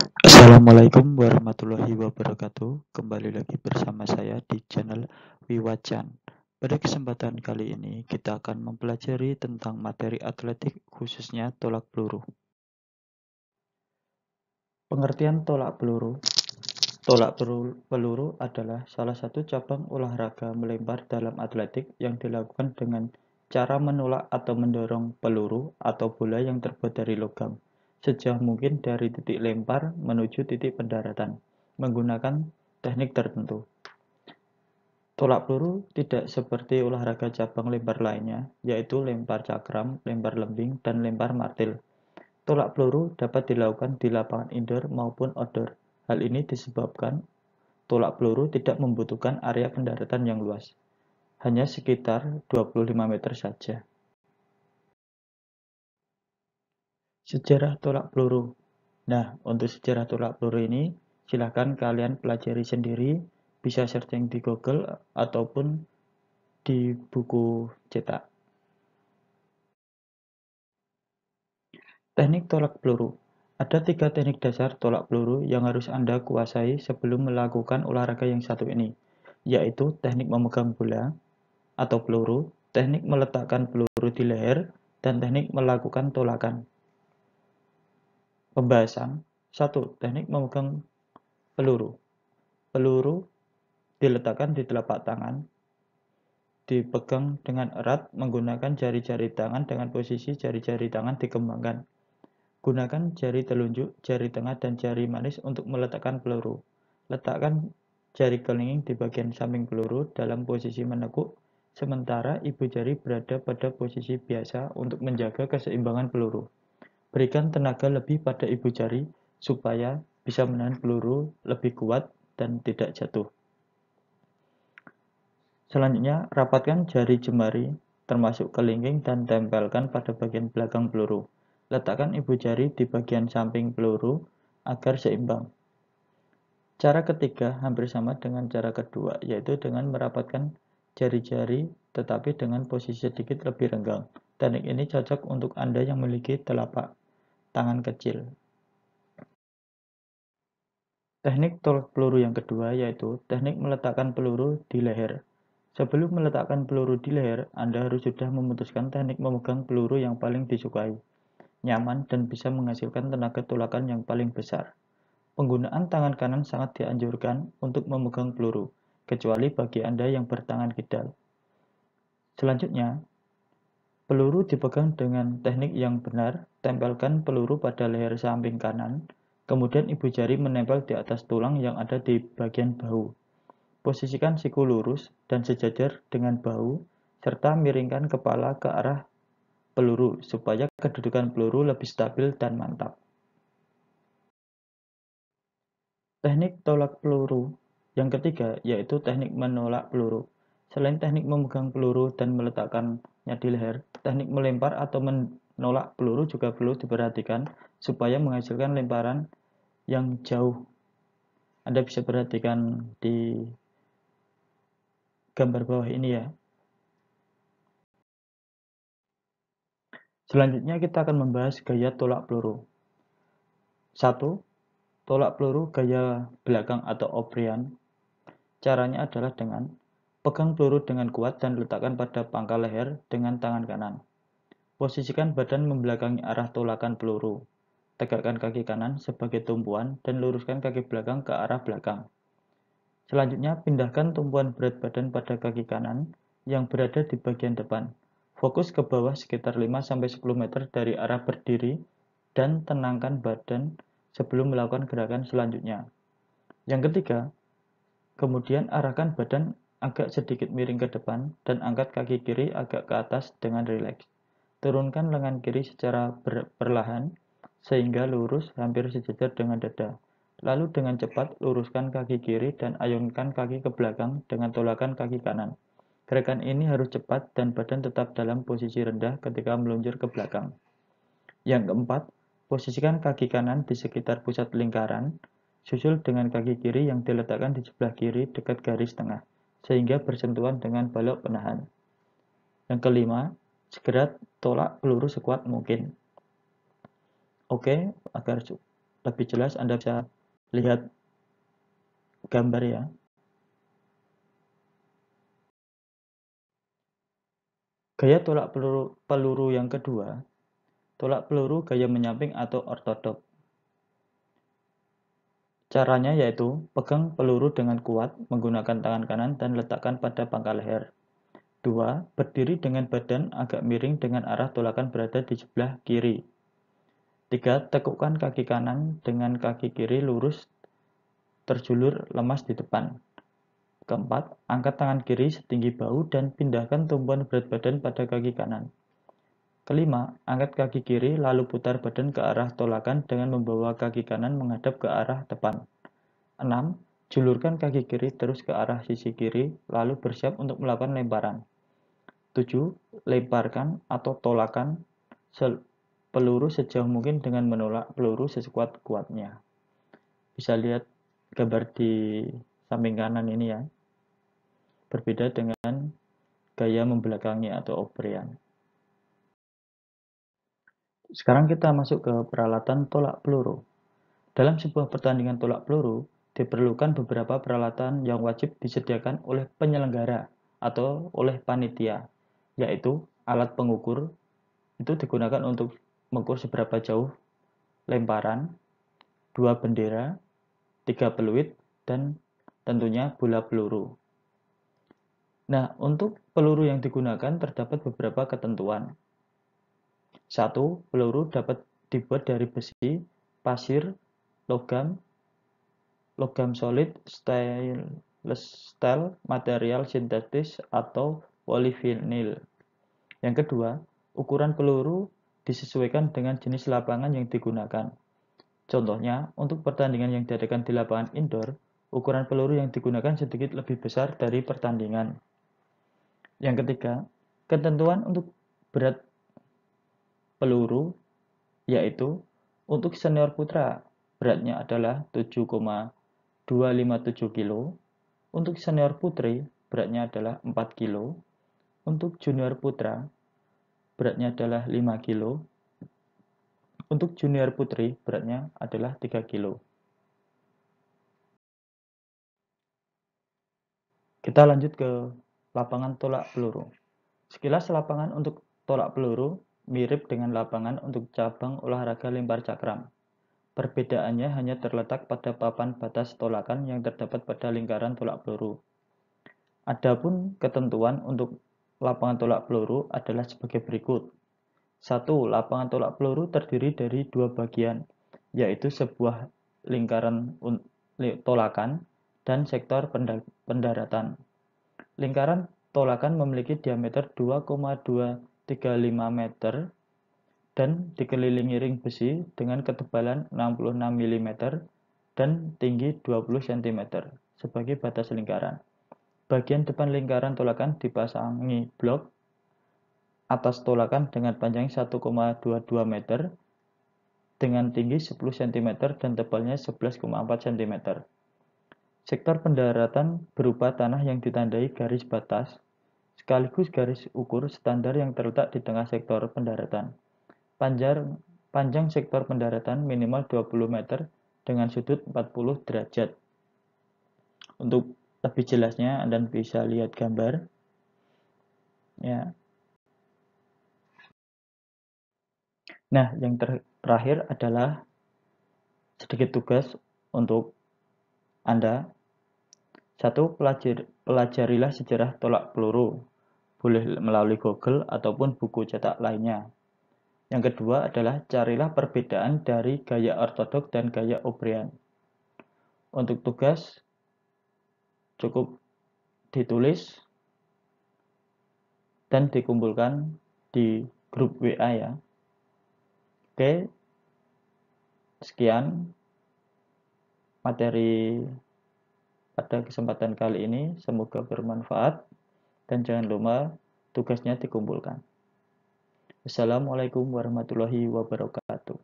Assalamualaikum warahmatullahi wabarakatuh. Kembali lagi bersama saya di channel Wiwacan. Pada kesempatan kali ini kita akan mempelajari tentang materi atletik khususnya tolak peluru. Pengertian tolak peluru. Tolak peluru adalah salah satu cabang olahraga melempar dalam atletik yang dilakukan dengan cara menolak atau mendorong peluru atau bola yang terbuat dari logam sejauh mungkin dari titik lempar menuju titik pendaratan menggunakan teknik tertentu. Tolak peluru tidak seperti olahraga cabang lempar lainnya, yaitu lempar cakram, lempar lembing, dan lempar martil. Tolak peluru dapat dilakukan di lapangan indoor maupun outdoor. Hal ini disebabkan tolak peluru tidak membutuhkan area pendaratan yang luas, hanya sekitar 25 meter saja. Sejarah tolak peluru. Nah, untuk sejarah tolak peluru ini, silahkan kalian pelajari sendiri, bisa searching di Google ataupun di buku cetak. Teknik tolak peluru. Ada 3 teknik dasar tolak peluru yang harus Anda kuasai sebelum melakukan olahraga yang satu ini, yaitu teknik memegang bola atau peluru, teknik meletakkan peluru di leher, dan teknik melakukan tolakan. Pembahasan 1. Teknik memegang peluru. Peluru diletakkan di telapak tangan, dipegang dengan erat menggunakan jari-jari tangan dengan posisi jari-jari tangan dikembangkan. Gunakan jari telunjuk, jari tengah, dan jari manis untuk meletakkan peluru. Letakkan jari kelingking di bagian samping peluru dalam posisi menekuk, sementara ibu jari berada pada posisi biasa untuk menjaga keseimbangan peluru. Berikan tenaga lebih pada ibu jari supaya bisa menahan peluru lebih kuat dan tidak jatuh. Selanjutnya, rapatkan jari jemari termasuk kelingking dan tempelkan pada bagian belakang peluru. Letakkan ibu jari di bagian samping peluru agar seimbang. Cara ketiga hampir sama dengan cara kedua, yaitu dengan merapatkan jari-jari tetapi dengan posisi sedikit lebih renggang. Teknik ini cocok untuk Anda yang memiliki telapak tangan kecil. Teknik tolak peluru yang kedua yaitu teknik meletakkan peluru di leher. Sebelum meletakkan peluru di leher, Anda harus sudah memutuskan teknik memegang peluru yang paling disukai, nyaman, dan bisa menghasilkan tenaga tolakan yang paling besar. Penggunaan tangan kanan sangat dianjurkan untuk memegang peluru, kecuali bagi Anda yang bertangan kidal. Selanjutnya, peluru dipegang dengan teknik yang benar, tempelkan peluru pada leher samping kanan, kemudian ibu jari menempel di atas tulang yang ada di bagian bahu. Posisikan siku lurus dan sejajar dengan bahu, serta miringkan kepala ke arah peluru supaya kedudukan peluru lebih stabil dan mantap. Teknik tolak peluru yang ketiga yaitu teknik menolak peluru. Selain teknik memegang peluru dan meletakkannya di leher, teknik melempar atau menolak peluru juga perlu diperhatikan supaya menghasilkan lemparan yang jauh. Anda bisa perhatikan di gambar bawah ini ya. Selanjutnya kita akan membahas gaya tolak peluru. 1. Tolak peluru gaya belakang atau obrian. Caranya adalah dengan pegang peluru dengan kuat dan letakkan pada pangkal leher dengan tangan kanan. Posisikan badan membelakangi arah tolakan peluru. Tegakkan kaki kanan sebagai tumpuan dan luruskan kaki belakang ke arah belakang. Selanjutnya, pindahkan tumpuan berat badan pada kaki kanan yang berada di bagian depan. Fokus ke bawah sekitar 5-10 meter dari arah berdiri dan tenangkan badan sebelum melakukan gerakan selanjutnya. Yang ketiga, kemudian arahkan badan agak sedikit miring ke depan dan angkat kaki kiri agak ke atas dengan rileks. Turunkan lengan kiri secara perlahan sehingga lurus hampir sejajar dengan dada. Lalu dengan cepat luruskan kaki kiri dan ayunkan kaki ke belakang dengan tolakan kaki kanan. Gerakan ini harus cepat dan badan tetap dalam posisi rendah ketika meluncur ke belakang. Yang keempat, posisikan kaki kanan di sekitar pusat lingkaran, susul dengan kaki kiri yang diletakkan di sebelah kiri dekat garis tengah, sehingga bersentuhan dengan balok penahan. Yang kelima, segera tolak peluru sekuat mungkin. Oke, agar lebih jelas Anda bisa lihat gambar ya. Gaya tolak peluru yang kedua, tolak peluru gaya menyamping atau ortodok. Caranya yaitu pegang peluru dengan kuat menggunakan tangan kanan dan letakkan pada pangkal leher. 2. Berdiri dengan badan agak miring dengan arah tolakan berada di sebelah kiri. 3. Tekukkan kaki kanan dengan kaki kiri lurus terjulur lemas di depan. Keempat, angkat tangan kiri setinggi bahu dan pindahkan tumpuan berat badan pada kaki kanan. Kelima, angkat kaki kiri lalu putar badan ke arah tolakan dengan membawa kaki kanan menghadap ke arah depan. 6. Julurkan kaki kiri terus ke arah sisi kiri lalu bersiap untuk melakukan lemparan. 7. Lemparkan atau tolakan peluru sejauh mungkin dengan menolak peluru sekuat-kuatnya. Bisa lihat gambar di samping kanan ini ya. Berbeda dengan gaya membelakangi atau oprean. Sekarang kita masuk ke peralatan tolak peluru. Dalam sebuah pertandingan tolak peluru, diperlukan beberapa peralatan yang wajib disediakan oleh penyelenggara atau oleh panitia, yaitu alat pengukur, itu digunakan untuk mengukur seberapa jauh lemparan, 2 bendera, 3 peluit, dan tentunya bola peluru. Nah, untuk peluru yang digunakan terdapat beberapa ketentuan. 1. Peluru dapat dibuat dari besi, pasir, logam solid, stainless steel, material sintetis, atau polyvinyl. Yang kedua, ukuran peluru disesuaikan dengan jenis lapangan yang digunakan. Contohnya, untuk pertandingan yang diadakan di lapangan indoor, ukuran peluru yang digunakan sedikit lebih besar dari pertandingan. Yang ketiga, ketentuan untuk berat peluru, yaitu untuk senior putra beratnya adalah 7,257 kg, untuk senior putri beratnya adalah 4 kg, untuk junior putra beratnya adalah 5 kg, untuk junior putri beratnya adalah 3 kg. Kita lanjut ke lapangan tolak peluru. Sekilas lapangan untuk tolak peluru mirip dengan lapangan untuk cabang olahraga lempar cakram. Perbedaannya hanya terletak pada papan batas tolakan yang terdapat pada lingkaran tolak peluru. Adapun ketentuan untuk lapangan tolak peluru adalah sebagai berikut. 1. Lapangan tolak peluru terdiri dari 2 bagian, yaitu sebuah lingkaran tolakan dan sektor pendaratan. Lingkaran tolakan memiliki diameter 2,235 meter dan dikelilingi ring besi dengan ketebalan 66 mm dan tinggi 20 cm sebagai batas lingkaran. Bagian depan lingkaran tolakan dipasangi blok atas tolakan dengan panjang 1,22 meter dengan tinggi 10 cm dan tebalnya 11,4 cm. Sektor pendaratan berupa tanah yang ditandai garis batas sekaligus garis ukur standar yang terletak di tengah sektor pendaratan. Panjang sektor pendaratan minimal 20 meter dengan sudut 40 derajat. Untuk lebih jelasnya Anda bisa lihat gambar. Ya. Nah, yang terakhir adalah sedikit tugas untuk Anda. 1. Pelajarilah sejarah tolak peluru. Boleh melalui Google ataupun buku cetak lainnya. Yang kedua adalah carilah perbedaan dari gaya ortodok dan gaya oprean. Untuk tugas cukup ditulis dan dikumpulkan di grup WA ya. Oke, sekian materi pada kesempatan kali ini. Semoga bermanfaat dan jangan lupa tugasnya dikumpulkan. Assalamualaikum warahmatullahi wabarakatuh.